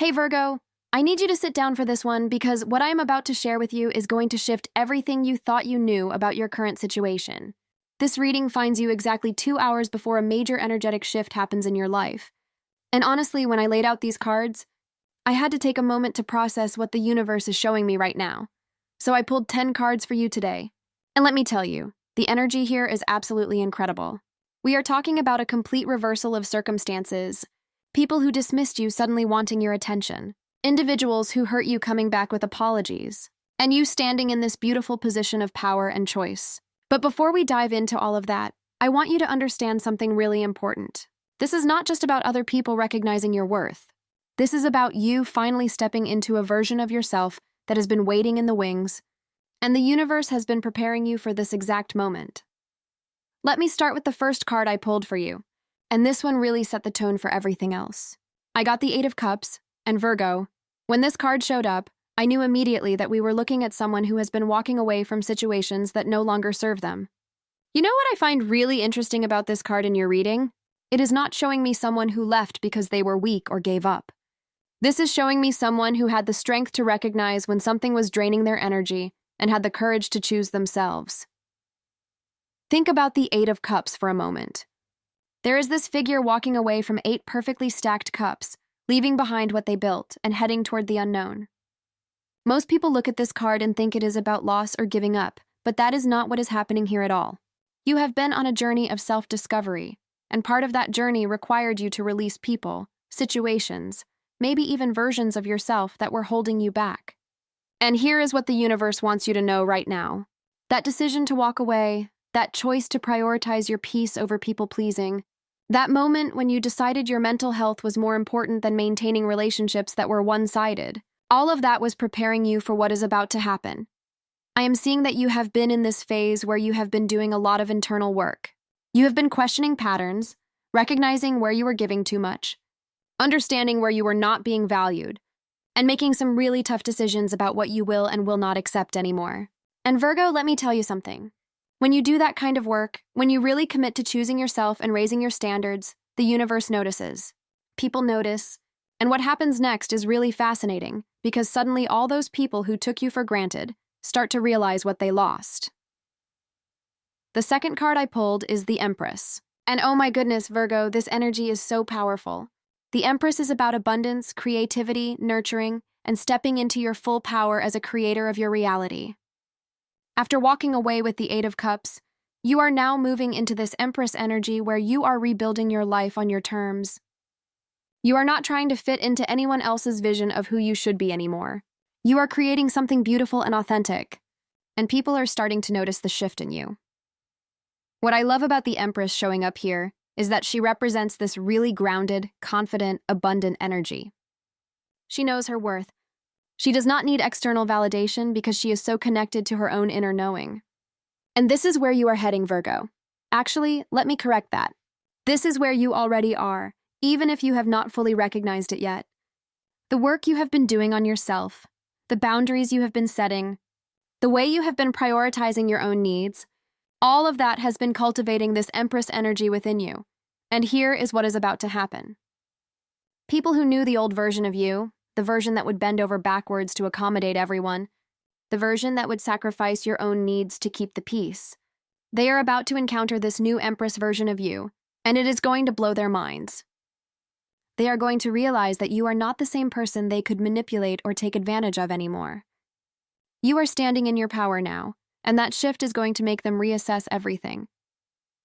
Hey Virgo, I need you to sit down for this one because what I am about to share with you is going to shift everything you thought you knew about your current situation. This reading finds you exactly 2 hours before a major energetic shift happens in your life. And honestly, when I laid out these cards, I had to take a moment to process what the universe is showing me right now. So I pulled 10 cards for you today. And let me tell you, the energy here is absolutely incredible. We are talking about a complete reversal of circumstances. People who dismissed you suddenly wanting your attention. Individuals who hurt you coming back with apologies. And you standing in this beautiful position of power and choice. But before we dive into all of that, I want you to understand something really important. This is not just about other people recognizing your worth. This is about you finally stepping into a version of yourself that has been waiting in the wings, and the universe has been preparing you for this exact moment. Let me start with the first card I pulled for you. And this one really set the tone for everything else. I got the Eight of Cups, and Virgo. When this card showed up, I knew immediately that we were looking at someone who has been walking away from situations that no longer serve them. You know what I find really interesting about this card in your reading? It is not showing me someone who left because they were weak or gave up. This is showing me someone who had the strength to recognize when something was draining their energy and had the courage to choose themselves. Think about the Eight of Cups for a moment. There is this figure walking away from 8 perfectly stacked cups, leaving behind what they built and heading toward the unknown. Most people look at this card and think it is about loss or giving up, but that is not what is happening here at all. You have been on a journey of self-discovery, and part of that journey required you to release people, situations, maybe even versions of yourself that were holding you back. And here is what the universe wants you to know right now. That decision to walk away, that choice to prioritize your peace over people-pleasing, that moment when you decided your mental health was more important than maintaining relationships that were one-sided, all of that was preparing you for what is about to happen. I am seeing that you have been in this phase where you have been doing a lot of internal work. You have been questioning patterns, recognizing where you were giving too much, understanding where you were not being valued, and making some really tough decisions about what you will and will not accept anymore. And Virgo, let me tell you something. When you do that kind of work, when you really commit to choosing yourself and raising your standards, the universe notices. People notice. And what happens next is really fascinating, because suddenly all those people who took you for granted start to realize what they lost. The second card I pulled is the Empress. And oh my goodness, Virgo, this energy is so powerful. The Empress is about abundance, creativity, nurturing, and stepping into your full power as a creator of your reality. After walking away with the Eight of Cups, you are now moving into this Empress energy where you are rebuilding your life on your terms. You are not trying to fit into anyone else's vision of who you should be anymore. You are creating something beautiful and authentic, and people are starting to notice the shift in you. What I love about the Empress showing up here is that she represents this really grounded, confident, abundant energy. She knows her worth. She does not need external validation because she is so connected to her own inner knowing. And this is where you are heading, Virgo. Actually, let me correct that. This is where you already are, even if you have not fully recognized it yet. The work you have been doing on yourself, the boundaries you have been setting, the way you have been prioritizing your own needs, all of that has been cultivating this Empress energy within you. And here is what is about to happen. People who knew the old version of you, the version that would bend over backwards to accommodate everyone, the version that would sacrifice your own needs to keep the peace. They are about to encounter this new Empress version of you, and it is going to blow their minds. They are going to realize that you are not the same person they could manipulate or take advantage of anymore. You are standing in your power now, and that shift is going to make them reassess everything.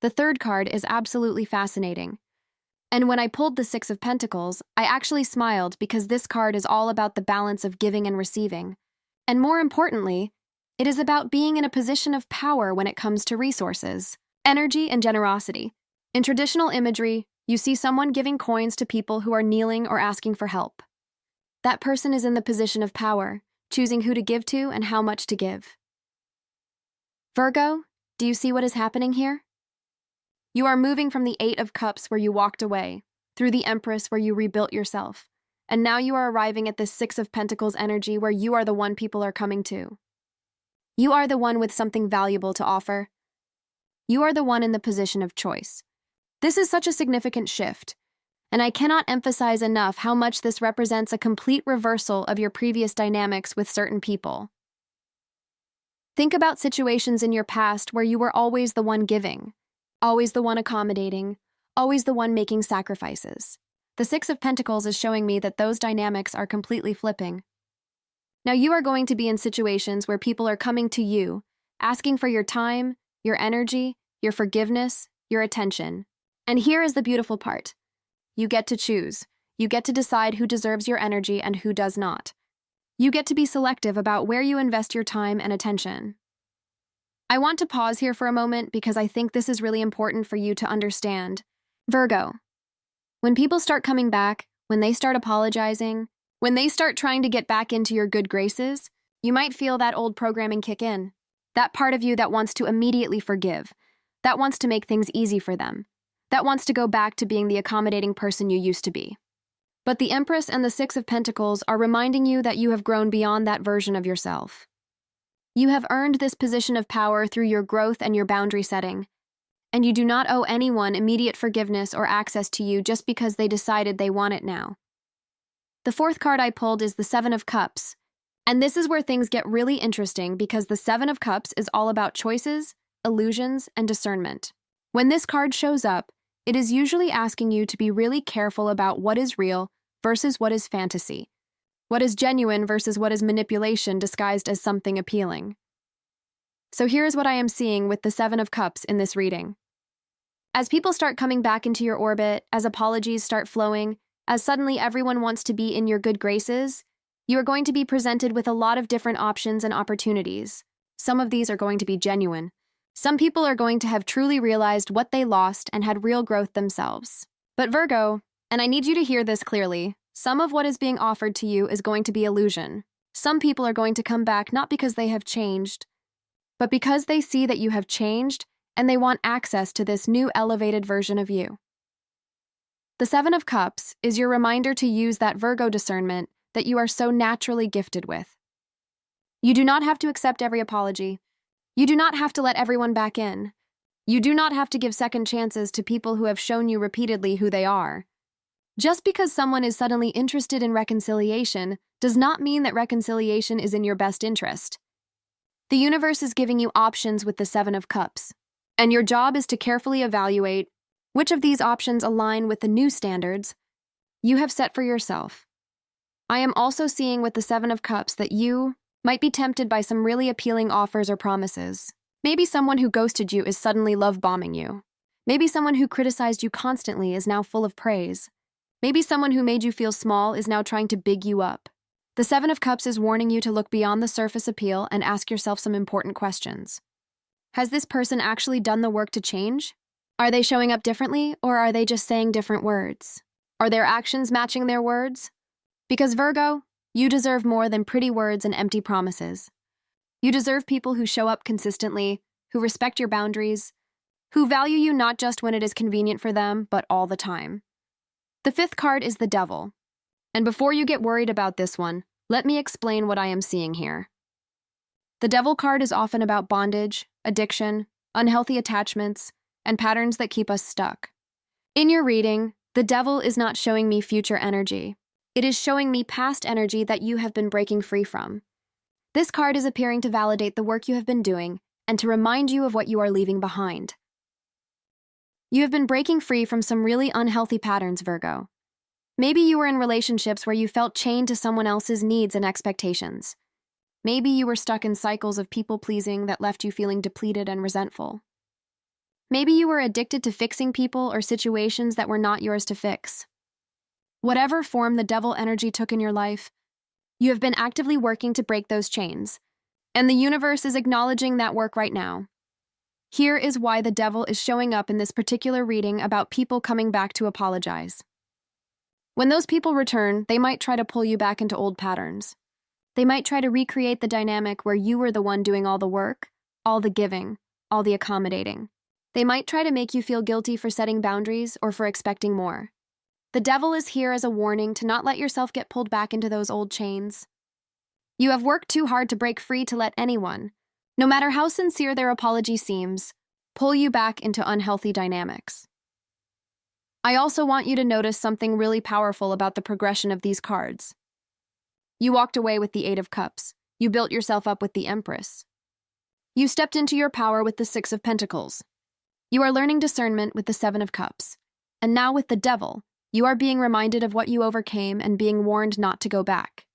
The third card is absolutely fascinating. And when I pulled the Six of Pentacles, I actually smiled because this card is all about the balance of giving and receiving. And more importantly, it is about being in a position of power when it comes to resources, energy, and generosity. In traditional imagery, you see someone giving coins to people who are kneeling or asking for help. That person is in the position of power, choosing who to give to and how much to give. Virgo, do you see what is happening here? You are moving from the Eight of Cups where you walked away, through the Empress where you rebuilt yourself, and now you are arriving at the Six of Pentacles energy where you are the one people are coming to. You are the one with something valuable to offer. You are the one in the position of choice. This is such a significant shift, And I cannot emphasize enough how much this represents a complete reversal of your previous dynamics with certain people. Think about situations in your past where you were always the one giving, always the one accommodating, always the one making sacrifices. The Six of Pentacles is showing me that those dynamics are completely flipping. Now you are going to be in situations where people are coming to you, asking for your time, your energy, your forgiveness, your attention. And here is the beautiful part. You get to choose. You get to decide who deserves your energy and who does not. You get to be selective about where you invest your time and attention. I want to pause here for a moment because I think this is really important for you to understand. Virgo, when people start coming back, when they start apologizing, when they start trying to get back into your good graces, you might feel that old programming kick in. That part of you that wants to immediately forgive, that wants to make things easy for them, that wants to go back to being the accommodating person you used to be. But the Empress and the Six of Pentacles are reminding you that you have grown beyond that version of yourself. You have earned this position of power through your growth and your boundary setting, and you do not owe anyone immediate forgiveness or access to you just because they decided they want it now. The fourth card I pulled is the Seven of Cups, and this is where things get really interesting because the Seven of Cups is all about choices, illusions, and discernment. When this card shows up, it is usually asking you to be really careful about what is real versus what is fantasy, what is genuine versus what is manipulation disguised as something appealing. So here's what I am seeing with the Seven of Cups in this reading. As people start coming back into your orbit, as apologies start flowing, as suddenly everyone wants to be in your good graces, you are going to be presented with a lot of different options and opportunities. Some of these are going to be genuine. Some people are going to have truly realized what they lost and had real growth themselves. But Virgo, and I need you to hear this clearly, some of what is being offered to you is going to be illusion. Some people are going to come back not because they have changed, but because they see that you have changed and they want access to this new elevated version of you. The Seven of Cups is your reminder to use that Virgo discernment that you are so naturally gifted with. You do not have to accept every apology. You do not have to let everyone back in. You do not have to give second chances to people who have shown you repeatedly who they are. Just because someone is suddenly interested in reconciliation does not mean that reconciliation is in your best interest. The universe is giving you options with the Seven of Cups, and your job is to carefully evaluate which of these options align with the new standards you have set for yourself. I am also seeing with the Seven of Cups that you might be tempted by some really appealing offers or promises. Maybe someone who ghosted you is suddenly love-bombing you. Maybe someone who criticized you constantly is now full of praise. Maybe someone who made you feel small is now trying to big you up. The Seven of Cups is warning you to look beyond the surface appeal and ask yourself some important questions. Has this person actually done the work to change? Are they showing up differently, or are they just saying different words? Are their actions matching their words? Because Virgo, you deserve more than pretty words and empty promises. You deserve people who show up consistently, who respect your boundaries, who value you not just when it is convenient for them, but all the time. The fifth card is the Devil. And before you get worried about this one, let me explain what I am seeing here. The Devil card is often about bondage, addiction, unhealthy attachments, and patterns that keep us stuck. In your reading, the Devil is not showing me future energy. It is showing me past energy that you have been breaking free from. This card is appearing to validate the work you have been doing and to remind you of what you are leaving behind. You have been breaking free from some really unhealthy patterns, Virgo. Maybe you were in relationships where you felt chained to someone else's needs and expectations. Maybe you were stuck in cycles of people-pleasing that left you feeling depleted and resentful. Maybe you were addicted to fixing people or situations that were not yours to fix. Whatever form the Devil energy took in your life, you have been actively working to break those chains, and the universe is acknowledging that work right now. Here is why the Devil is showing up in this particular reading about people coming back to apologize. When those people return, they might try to pull you back into old patterns. They might try to recreate the dynamic where you were the one doing all the work, all the giving, all the accommodating. They might try to make you feel guilty for setting boundaries or for expecting more. The Devil is here as a warning to not let yourself get pulled back into those old chains. You have worked too hard to break free to let anyone, no matter how sincere their apology seems, pull you back into unhealthy dynamics. I also want you to notice something really powerful about the progression of these cards. You walked away with the Eight of Cups. You built yourself up with the Empress. You stepped into your power with the Six of Pentacles. You are learning discernment with the Seven of Cups. And now with the Devil, you are being reminded of what you overcame and being warned not to go back.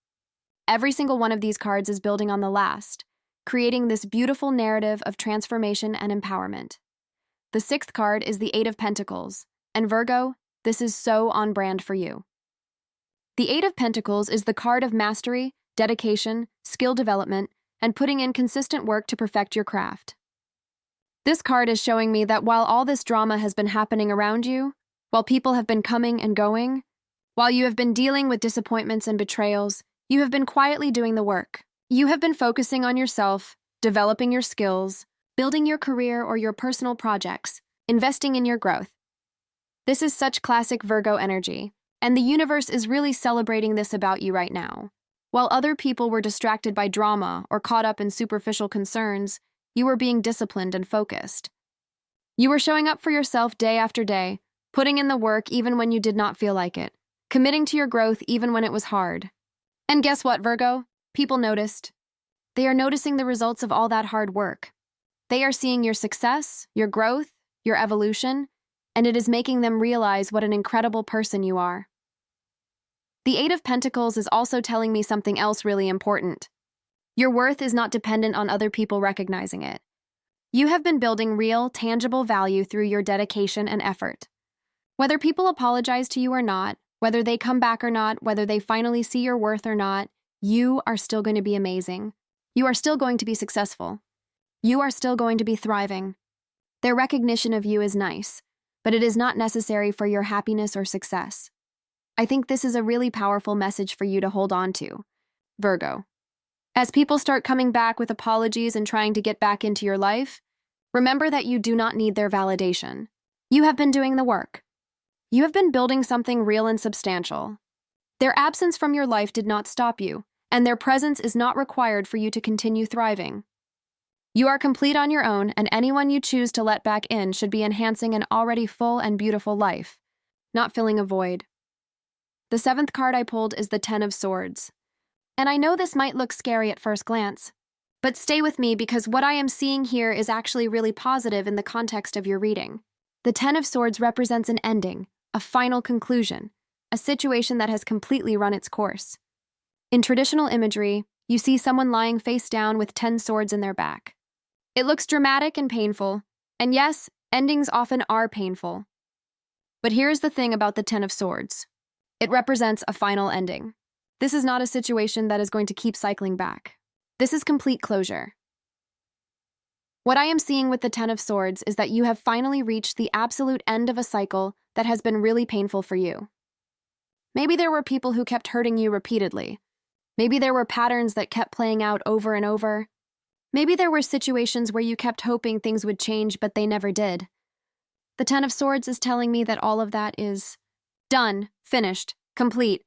Every single one of these cards is building on the last, creating this beautiful narrative of transformation and empowerment. The sixth card is the Eight of Pentacles, and Virgo, this is so on brand for you. The Eight of Pentacles is the card of mastery, dedication, skill development, and putting in consistent work to perfect your craft. This card is showing me that while all this drama has been happening around you, while people have been coming and going, while you have been dealing with disappointments and betrayals, you have been quietly doing the work. You have been focusing on yourself, developing your skills, building your career or your personal projects, investing in your growth. This is such classic Virgo energy, and the universe is really celebrating this about you right now. While other people were distracted by drama or caught up in superficial concerns, you were being disciplined and focused. You were showing up for yourself day after day, putting in the work even when you did not feel like it, committing to your growth even when it was hard. And guess what, Virgo? People noticed. They are noticing the results of all that hard work. They are seeing your success, your growth, your evolution, and it is making them realize what an incredible person you are. The Eight of Pentacles is also telling me something else really important. Your worth is not dependent on other people recognizing it. You have been building real, tangible value through your dedication and effort. Whether people apologize to you or not, whether they come back or not, whether they finally see your worth or not, you are still going to be amazing. You are still going to be successful. You are still going to be thriving. Their recognition of you is nice, but it is not necessary for your happiness or success. I think this is a really powerful message for you to hold on to, Virgo. As people start coming back with apologies and trying to get back into your life, remember that you do not need their validation. You have been doing the work. You have been building something real and substantial. Their absence from your life did not stop you, and their presence is not required for you to continue thriving. You are complete on your own, and anyone you choose to let back in should be enhancing an already full and beautiful life, not filling a void. The seventh card I pulled is the Ten of Swords. And I know this might look scary at first glance, but stay with me because what I am seeing here is actually really positive in the context of your reading. The Ten of Swords represents an ending, a final conclusion, a situation that has completely run its course. In traditional imagery, you see someone lying face down with 10 swords in their back. It looks dramatic and painful, and yes, endings often are painful. But here's the thing about the Ten of Swords. It represents a final ending. This is not a situation that is going to keep cycling back. This is complete closure. What I am seeing with the Ten of Swords is that you have finally reached the absolute end of a cycle that has been really painful for you. Maybe there were people who kept hurting you repeatedly. Maybe there were patterns that kept playing out over and over. Maybe there were situations where you kept hoping things would change, but they never did. The Ten of Swords is telling me that all of that is done, finished, complete.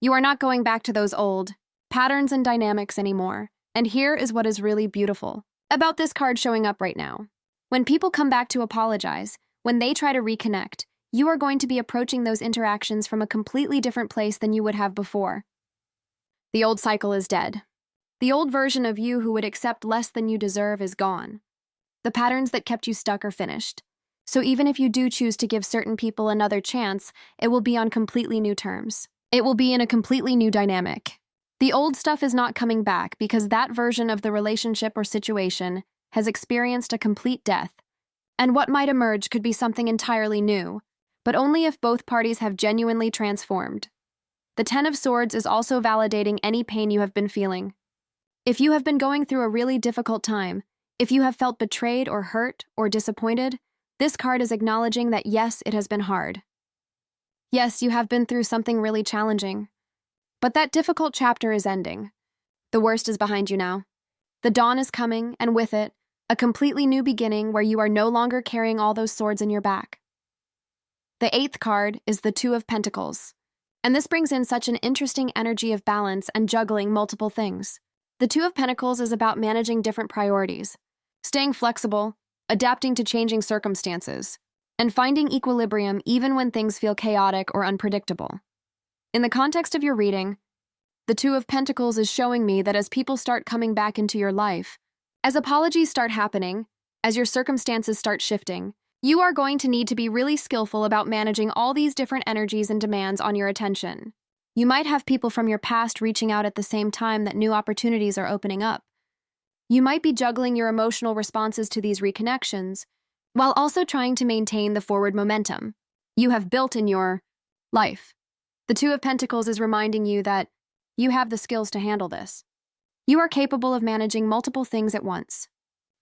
You are not going back to those old patterns and dynamics anymore. And here is what is really beautiful about this card showing up right now. When people come back to apologize, when they try to reconnect, you are going to be approaching those interactions from a completely different place than you would have before. The old cycle is dead. The old version of you who would accept less than you deserve is gone. The patterns that kept you stuck are finished. So even if you do choose to give certain people another chance, it will be on completely new terms. It will be in a completely new dynamic. The old stuff is not coming back because that version of the relationship or situation has experienced a complete death. And what might emerge could be something entirely new, but only if both parties have genuinely transformed. The Ten of Swords is also validating any pain you have been feeling. If you have been going through a really difficult time, if you have felt betrayed or hurt or disappointed, this card is acknowledging that yes, it has been hard. Yes, you have been through something really challenging. But that difficult chapter is ending. The worst is behind you now. The dawn is coming, and with it, a completely new beginning where you are no longer carrying all those swords in your back. The eighth card is the Two of Pentacles. And this brings in such an interesting energy of balance and juggling multiple things. The Two of Pentacles is about managing different priorities, staying flexible, adapting to changing circumstances, and finding equilibrium even when things feel chaotic or unpredictable. In the context of your reading, the Two of Pentacles is showing me that as people start coming back into your life, as apologies start happening, as your circumstances start shifting, you are going to need to be really skillful about managing all these different energies and demands on your attention. You might have people from your past reaching out at the same time that new opportunities are opening up. You might be juggling your emotional responses to these reconnections, while also trying to maintain the forward momentum you have built in your life. The Two of Pentacles is reminding you that you have the skills to handle this. You are capable of managing multiple things at once.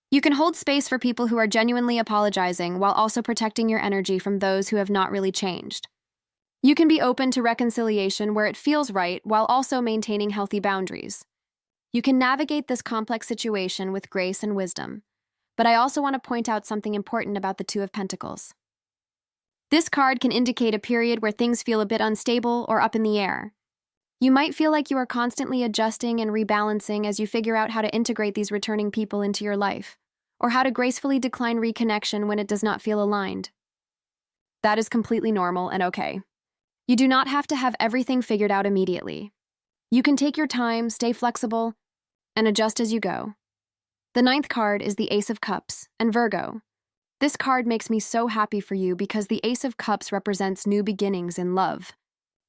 You can hold space for people who are genuinely apologizing while also protecting your energy from those who have not really changed. You can be open to reconciliation where it feels right while also maintaining healthy boundaries. You can navigate this complex situation with grace and wisdom. But I also want to point out something important about the Two of Pentacles. This card can indicate a period where things feel a bit unstable or up in the air. You might feel like you are constantly adjusting and rebalancing as you figure out how to integrate these returning people into your life, or how to gracefully decline reconnection when it does not feel aligned. That is completely normal and okay. You do not have to have everything figured out immediately. You can take your time, stay flexible, and adjust as you go. The 9th card is the Ace of Cups and Virgo. This card makes me so happy for you because the Ace of Cups represents new beginnings in love,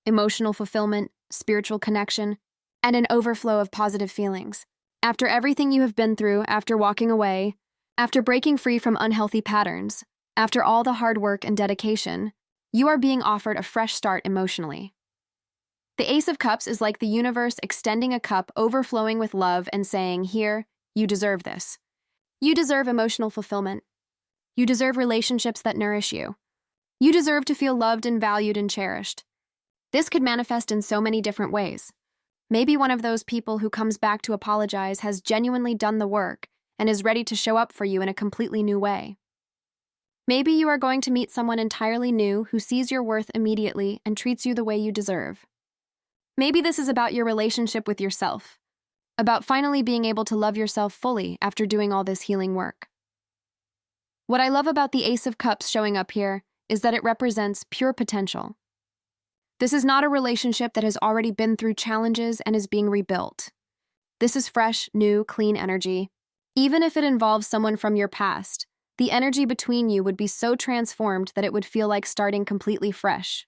emotional fulfillment, spiritual connection, and an overflow of positive feelings. After everything you have been through, after walking away, after breaking free from unhealthy patterns, after all the hard work and dedication, you are being offered a fresh start emotionally. The Ace of Cups is like the universe extending a cup overflowing with love and saying, "Here, you deserve this. You deserve emotional fulfillment. You deserve relationships that nourish you. You deserve to feel loved and valued and cherished." This could manifest in so many different ways. Maybe one of those people who comes back to apologize has genuinely done the work and is ready to show up for you in a completely new way. Maybe you are going to meet someone entirely new who sees your worth immediately and treats you the way you deserve. Maybe this is about your relationship with yourself, about finally being able to love yourself fully after doing all this healing work. What I love about the Ace of Cups showing up here is that it represents pure potential. This is not a relationship that has already been through challenges and is being rebuilt. This is fresh, new, clean energy. Even if it involves someone from your past, the energy between you would be so transformed that it would feel like starting completely fresh.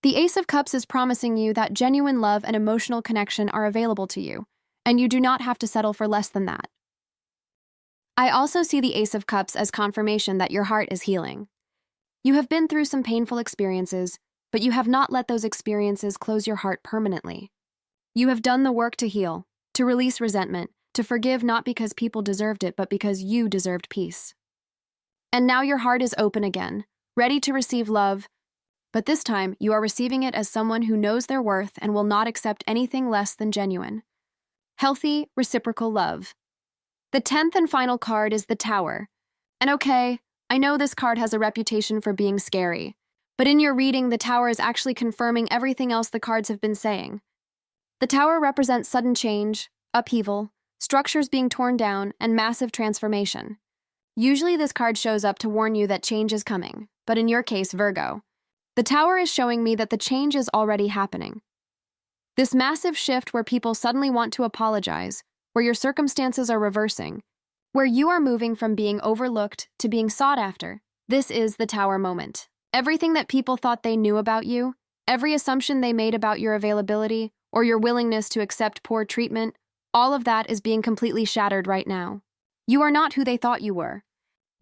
The Ace of Cups is promising you that genuine love and emotional connection are available to you, and you do not have to settle for less than that. I also see the Ace of Cups as confirmation that your heart is healing. You have been through some painful experiences, but you have not let those experiences close your heart permanently. You have done the work to heal, to release resentment, to forgive not because people deserved it, but because you deserved peace. And now your heart is open again, ready to receive love, but this time you are receiving it as someone who knows their worth and will not accept anything less than genuine. Healthy, reciprocal love. The 10th and final card is the Tower. And okay, I know this card has a reputation for being scary, but in your reading, the Tower is actually confirming everything else the cards have been saying. The Tower represents sudden change, upheaval, structures being torn down, and massive transformation. Usually this card shows up to warn you that change is coming, but in your case, Virgo, the Tower is showing me that the change is already happening. This massive shift where people suddenly want to apologize, where your circumstances are reversing, where you are moving from being overlooked to being sought after, this is the Tower moment. Everything that people thought they knew about you, every assumption they made about your availability or your willingness to accept poor treatment, all of that is being completely shattered right now. You are not who they thought you were.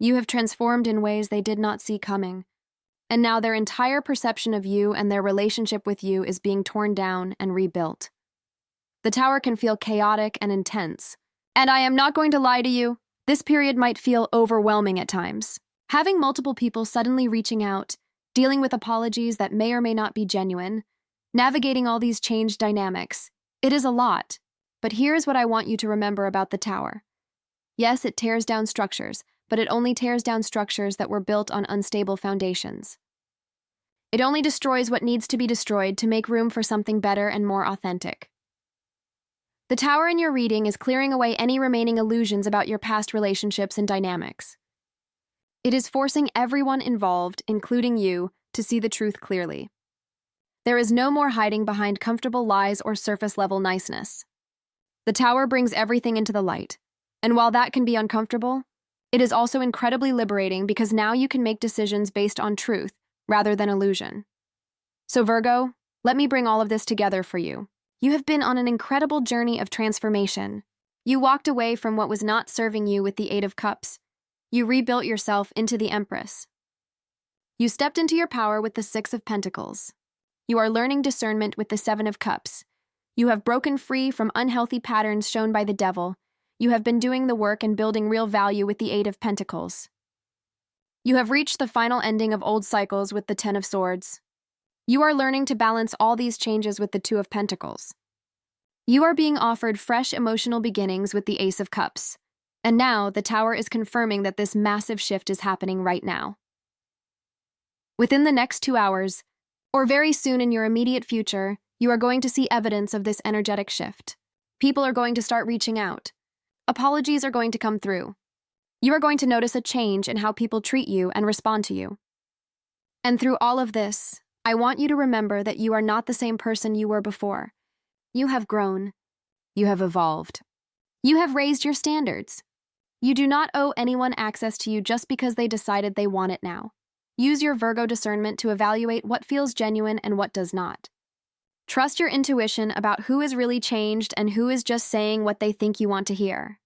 You have transformed in ways they did not see coming. And now their entire perception of you and their relationship with you is being torn down and rebuilt. The Tower can feel chaotic and intense. And I am not going to lie to you, this period might feel overwhelming at times. Having multiple people suddenly reaching out, dealing with apologies that may or may not be genuine, navigating all these changed dynamics, it is a lot. But here's what I want you to remember about the Tower. Yes, it tears down structures, but it only tears down structures that were built on unstable foundations. It only destroys what needs to be destroyed to make room for something better and more authentic. The Tower in your reading is clearing away any remaining illusions about your past relationships and dynamics. It is forcing everyone involved, including you, to see the truth clearly. There is no more hiding behind comfortable lies or surface-level niceness. The Tower brings everything into the light, and while that can be uncomfortable, it is also incredibly liberating because now you can make decisions based on truth rather than illusion. So Virgo, let me bring all of this together for you. You have been on an incredible journey of transformation. You walked away from what was not serving you with the Eight of Cups. You rebuilt yourself into the Empress. You stepped into your power with the Six of Pentacles. You are learning discernment with the Seven of Cups. You have broken free from unhealthy patterns shown by the devil. You have been doing the work and building real value with the Eight of Pentacles. You have reached the final ending of old cycles with the Ten of Swords. You are learning to balance all these changes with the Two of Pentacles. You are being offered fresh emotional beginnings with the Ace of Cups. And now, the Tower is confirming that this massive shift is happening right now. Within the next 2 hours, or very soon in your immediate future, you are going to see evidence of this energetic shift. People are going to start reaching out. Apologies are going to come through. You are going to notice a change in how people treat you and respond to you. And through all of this, I want you to remember that you are not the same person you were before. You have grown. You have evolved. You have raised your standards. You do not owe anyone access to you just because they decided they want it now. Use your Virgo discernment to evaluate what feels genuine and what does not. Trust your intuition about who is really changed and who is just saying what they think you want to hear.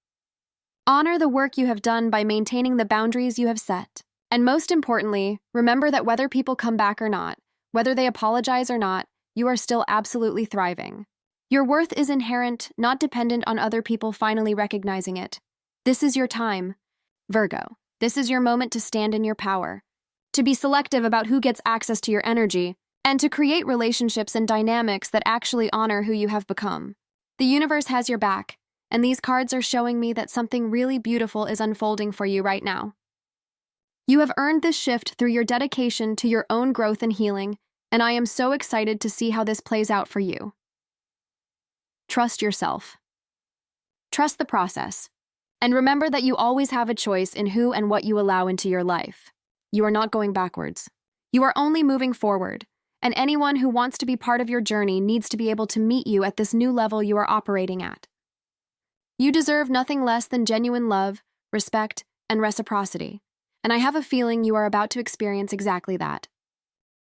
Honor the work you have done by maintaining the boundaries you have set. And most importantly, remember that whether people come back or not, whether they apologize or not, you are still absolutely thriving. Your worth is inherent, not dependent on other people finally recognizing it. This is your time. Virgo, this is your moment to stand in your power, to be selective about who gets access to your energy, and to create relationships and dynamics that actually honor who you have become. The universe has your back, and these cards are showing me that something really beautiful is unfolding for you right now. You have earned this shift through your dedication to your own growth and healing, and I am so excited to see how this plays out for you. Trust yourself. Trust the process. And remember that you always have a choice in who and what you allow into your life. You are not going backwards. You are only moving forward, and anyone who wants to be part of your journey needs to be able to meet you at this new level you are operating at. You deserve nothing less than genuine love, respect, and reciprocity, and I have a feeling you are about to experience exactly that.